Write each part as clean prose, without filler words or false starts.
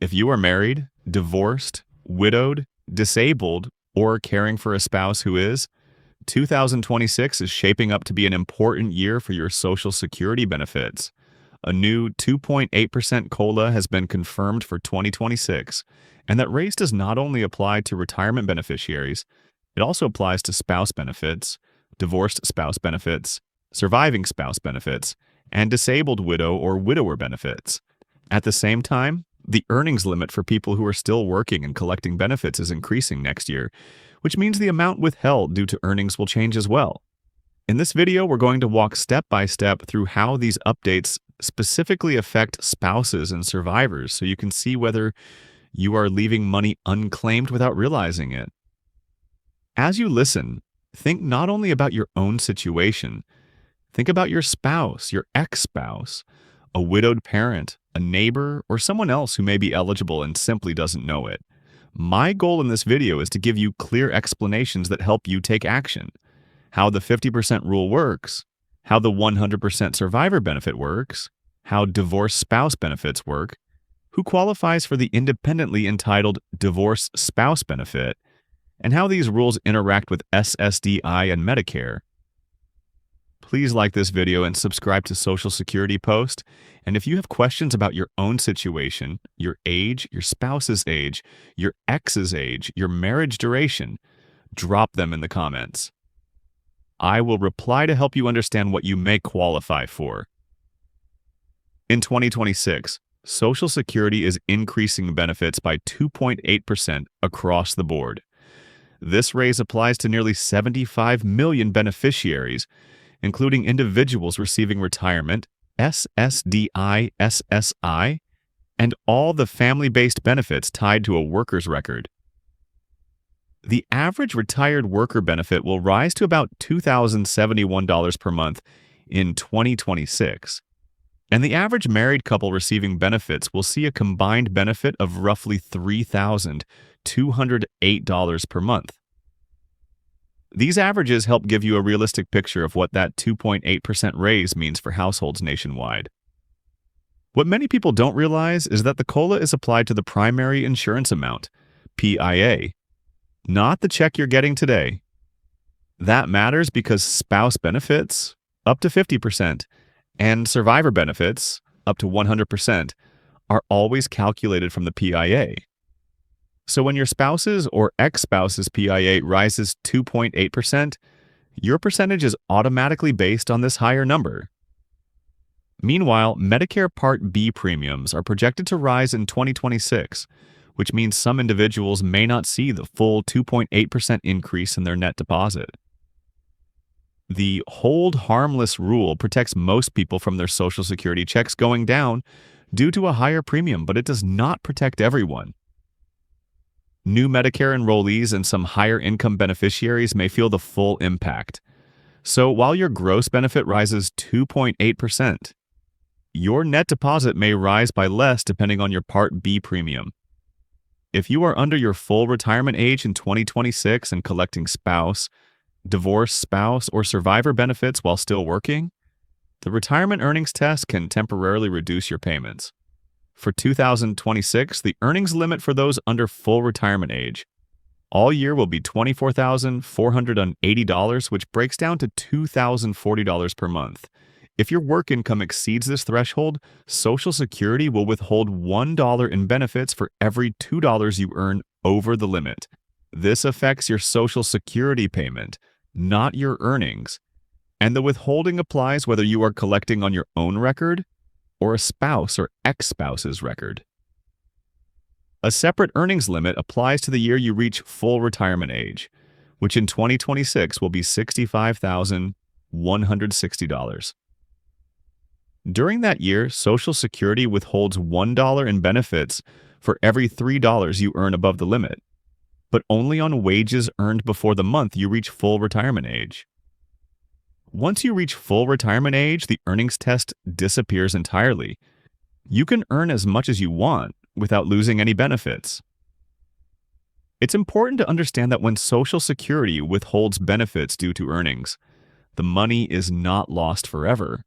If you are married, divorced, widowed, disabled, or caring for a spouse who is, 2026 is shaping up to be an important year for your Social Security benefits. A new 2.8% COLA has been confirmed for 2026, and that raise does not only apply to retirement beneficiaries, it also applies to spouse benefits, divorced spouse benefits, surviving spouse benefits, and disabled widow or widower benefits. At the same time, the earnings limit for people who are still working and collecting benefits is increasing next year, which means the amount withheld due to earnings will change as well. In this video, we're going to walk step by step through how these updates specifically affect spouses and survivors so you can see whether you are leaving money unclaimed without realizing it. As you listen, think not only about your own situation, think about your spouse, your ex-spouse, a widowed parent, a neighbor, or someone else who may be eligible and simply doesn't know it. My goal in this video is to give you clear explanations that help you take action. How the 50% rule works, how the 100% survivor benefit works, how divorced spouse benefits work, who qualifies for the independently entitled divorce spouse benefit, and how these rules interact with SSDI and Medicare. Please like this video and subscribe to Social Security Post. And if you have questions about your own situation, your age, your spouse's age, your ex's age, your marriage duration, drop them in the comments. I will reply to help you understand what you may qualify for. In 2026, Social Security is increasing benefits by 2.8% across the board. This raise applies to nearly 75 million beneficiaries, including individuals receiving retirement, SSDI, SSI, and all the family-based benefits tied to a worker's record. The average retired worker benefit will rise to about $2,071 per month in 2026, and the average married couple receiving benefits will see a combined benefit of roughly $3,208 per month. These averages help give you a realistic picture of what that 2.8% raise means for households nationwide. What many people don't realize is that the COLA is applied to the primary insurance amount, PIA, not the check you're getting today. That matters because spouse benefits, up to 50%, and survivor benefits, up to 100%, are always calculated from the PIA. So when your spouse's or ex-spouse's PIA rises 2.8%, your percentage is automatically based on this higher number. Meanwhile, Medicare Part B premiums are projected to rise in 2026, which means some individuals may not see the full 2.8% increase in their net deposit. The hold harmless rule protects most people from their Social Security checks going down due to a higher premium, but it does not protect everyone. New Medicare enrollees and some higher income beneficiaries may feel the full impact. So while your gross benefit rises 2.8%, your net deposit may rise by less depending on your Part B premium. If you are under your full retirement age in 2026 and collecting spouse, divorced spouse, or survivor benefits while still working, the retirement earnings test can temporarily reduce your payments. For 2026, the earnings limit for those under full retirement age all year will be $24,480, which breaks down to $2,040 per month. If your work income exceeds this threshold, Social Security will withhold $1 in benefits for every $2 you earn over the limit. This affects your Social Security payment, not your earnings. And the withholding applies whether you are collecting on your own record or a spouse or ex-spouse's record. A separate earnings limit applies to the year you reach full retirement age, which in 2026 will be $65,160. During that year, Social Security withholds $1 in benefits for every $3 you earn above the limit, but only on wages earned before the month you reach full retirement age. Once you reach full retirement age, the earnings test disappears entirely. You can earn as much as you want without losing any benefits. It's important to understand that when Social Security withholds benefits due to earnings, the money is not lost forever.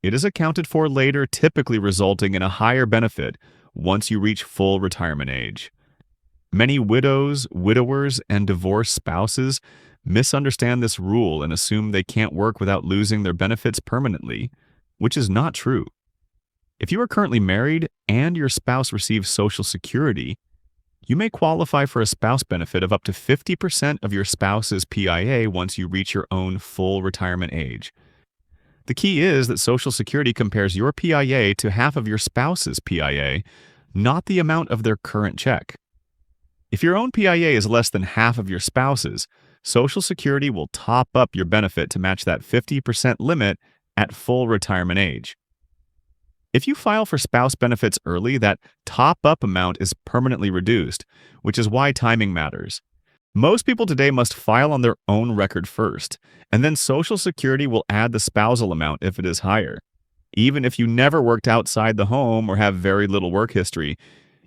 It is accounted for later, typically resulting in a higher benefit once you reach full retirement age. Many widows, widowers, and divorced spouses misunderstand this rule and assume they can't work without losing their benefits permanently, which is not true. If you are currently married and your spouse receives Social Security, you may qualify for a spouse benefit of up to 50% of your spouse's PIA once you reach your own full retirement age. The key is that Social Security compares your PIA to half of your spouse's PIA, not the amount of their current check. If your own PIA is less than half of your spouse's, Social Security will top up your benefit to match that 50% limit at full retirement age. If you file for spouse benefits early, that top-up amount is permanently reduced, which is why timing matters. Most people today must file on their own record first, and then Social Security will add the spousal amount if it is higher. Even if you never worked outside the home or have very little work history,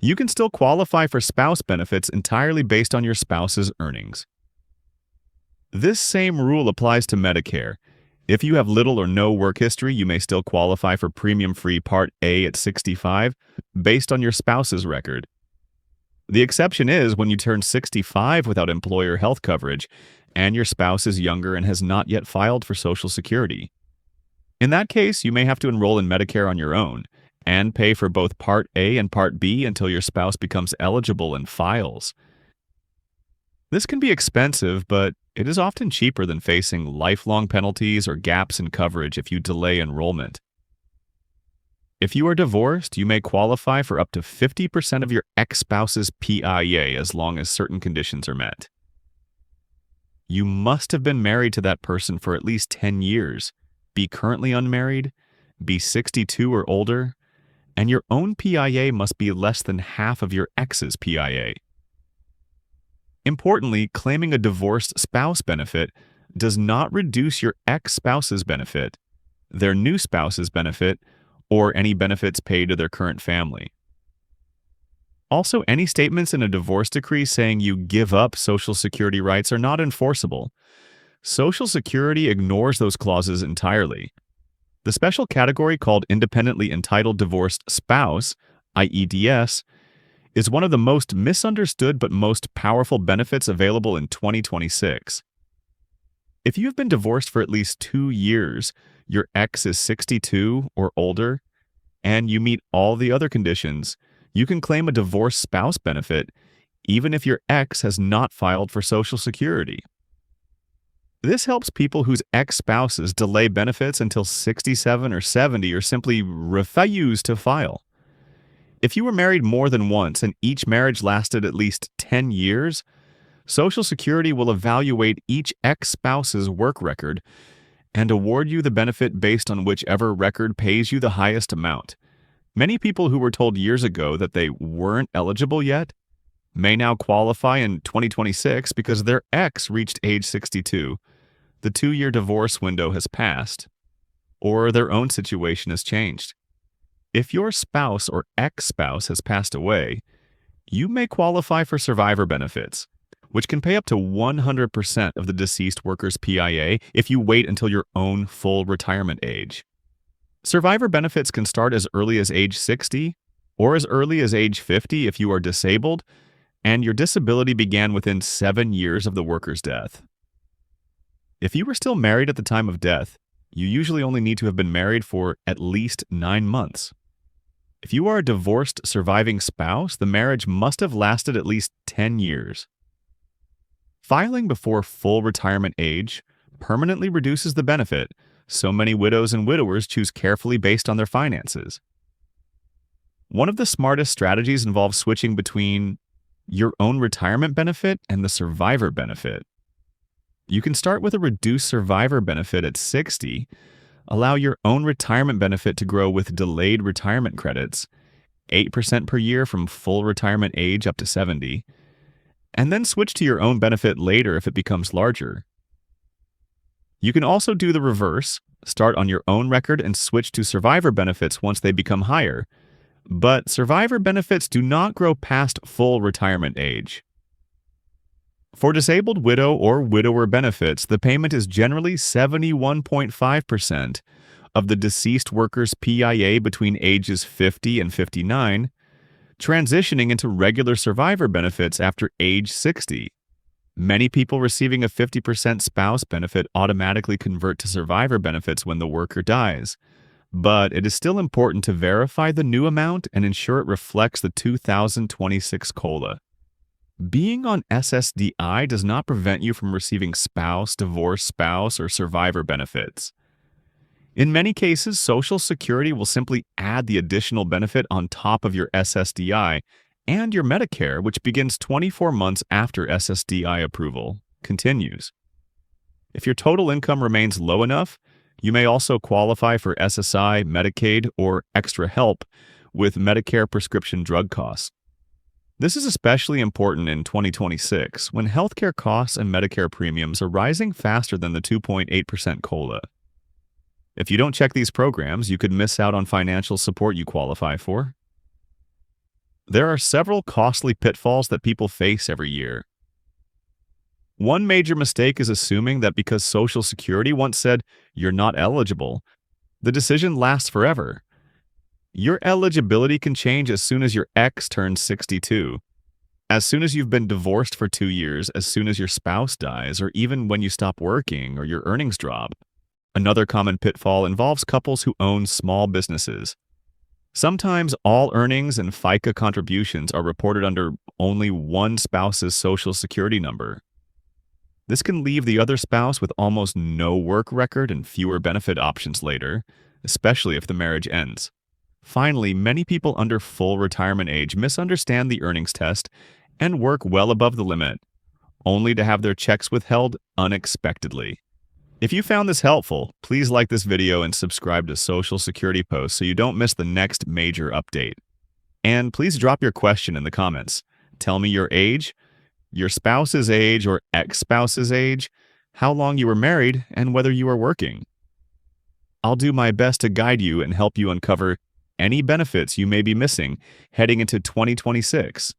you can still qualify for spouse benefits entirely based on your spouse's earnings. This same rule applies to Medicare. If you have little or no work history, you may still qualify for premium-free Part A at 65 based on your spouse's record. The exception is when you turn 65 without employer health coverage and your spouse is younger and has not yet filed for Social Security. In that case, you may have to enroll in Medicare on your own and pay for both Part A and Part B until your spouse becomes eligible and files. This can be expensive, but it is often cheaper than facing lifelong penalties or gaps in coverage if you delay enrollment. If you are divorced, you may qualify for up to 50% of your ex-spouse's PIA as long as certain conditions are met. You must have been married to that person for at least 10 years, be currently unmarried, be 62 or older, and your own PIA must be less than half of your ex's PIA. Importantly, claiming a divorced spouse benefit does not reduce your ex-spouse's benefit, their new spouse's benefit, or any benefits paid to their current family. Also, any statements in a divorce decree saying you give up Social Security rights are not enforceable. Social Security ignores those clauses entirely. The special category called Independently Entitled Divorced Spouse, IEDS, is one of the most misunderstood but most powerful benefits available in 2026. If you have been divorced for at least 2 years, your ex is 62 or older, and you meet all the other conditions, you can claim a divorced spouse benefit even if your ex has not filed for Social Security. This helps people whose ex-spouses delay benefits until 67 or 70 or simply refuse to file. If you were married more than once and each marriage lasted at least 10 years, Social Security will evaluate each ex-spouse's work record and award you the benefit based on whichever record pays you the highest amount. Many people who were told years ago that they weren't eligible yet may now qualify in 2026 because their ex reached age 62, the 2-year divorce window has passed, or their own situation has changed. If your spouse or ex-spouse has passed away, you may qualify for survivor benefits, which can pay up to 100% of the deceased worker's PIA if you wait until your own full retirement age. Survivor benefits can start as early as age 60 or as early as age 50 if you are disabled and your disability began within 7 years of the worker's death. If you were still married at the time of death, you usually only need to have been married for at least 9 months. If you are a divorced surviving spouse, the marriage must have lasted at least 10 years. Filing before full retirement age permanently reduces the benefit, so many widows and widowers choose carefully based on their finances. One of the smartest strategies involves switching between your own retirement benefit and the survivor benefit. You can start with a reduced survivor benefit at 60, allow your own retirement benefit to grow with delayed retirement credits, 8% per year from full retirement age up to 70, and then switch to your own benefit later if it becomes larger. You can also do the reverse, start on your own record and switch to survivor benefits once they become higher, but survivor benefits do not grow past full retirement age. For disabled widow or widower benefits, the payment is generally 71.5% of the deceased worker's PIA between ages 50 and 59, transitioning into regular survivor benefits after age 60. Many people receiving a 50% spouse benefit automatically convert to survivor benefits when the worker dies, but it is still important to verify the new amount and ensure it reflects the 2026 COLA. Being on SSDI does not prevent you from receiving spouse, divorced spouse, or survivor benefits. In many cases, Social Security will simply add the additional benefit on top of your SSDI and your Medicare, which begins 24 months after SSDI approval, continues. If your total income remains low enough, you may also qualify for SSI, Medicaid, or extra help with Medicare prescription drug costs. This is especially important in 2026 when healthcare costs and Medicare premiums are rising faster than the 2.8% COLA. If you don't check these programs, you could miss out on financial support you qualify for. There are several costly pitfalls that people face every year. One major mistake is assuming that because Social Security once said you're not eligible, the decision lasts forever. Your eligibility can change as soon as your ex turns 62, as soon as you've been divorced for 2 years, as soon as your spouse dies, or even when you stop working or your earnings drop. Another common pitfall involves couples who own small businesses. Sometimes all earnings and FICA contributions are reported under only one spouse's Social Security number. This can leave the other spouse with almost no work record and fewer benefit options later, especially if the marriage ends. Finally, many people under full retirement age misunderstand the earnings test and work well above the limit, only to have their checks withheld unexpectedly. If you found this helpful, please like this video and subscribe to Social Security Posts so you don't miss the next major update. And please drop your question in the comments. Tell me your age, your spouse's age or ex-spouse's age, how long you were married, and whether you are working. I'll do my best to guide you and help you uncover any benefits you may be missing heading into 2026.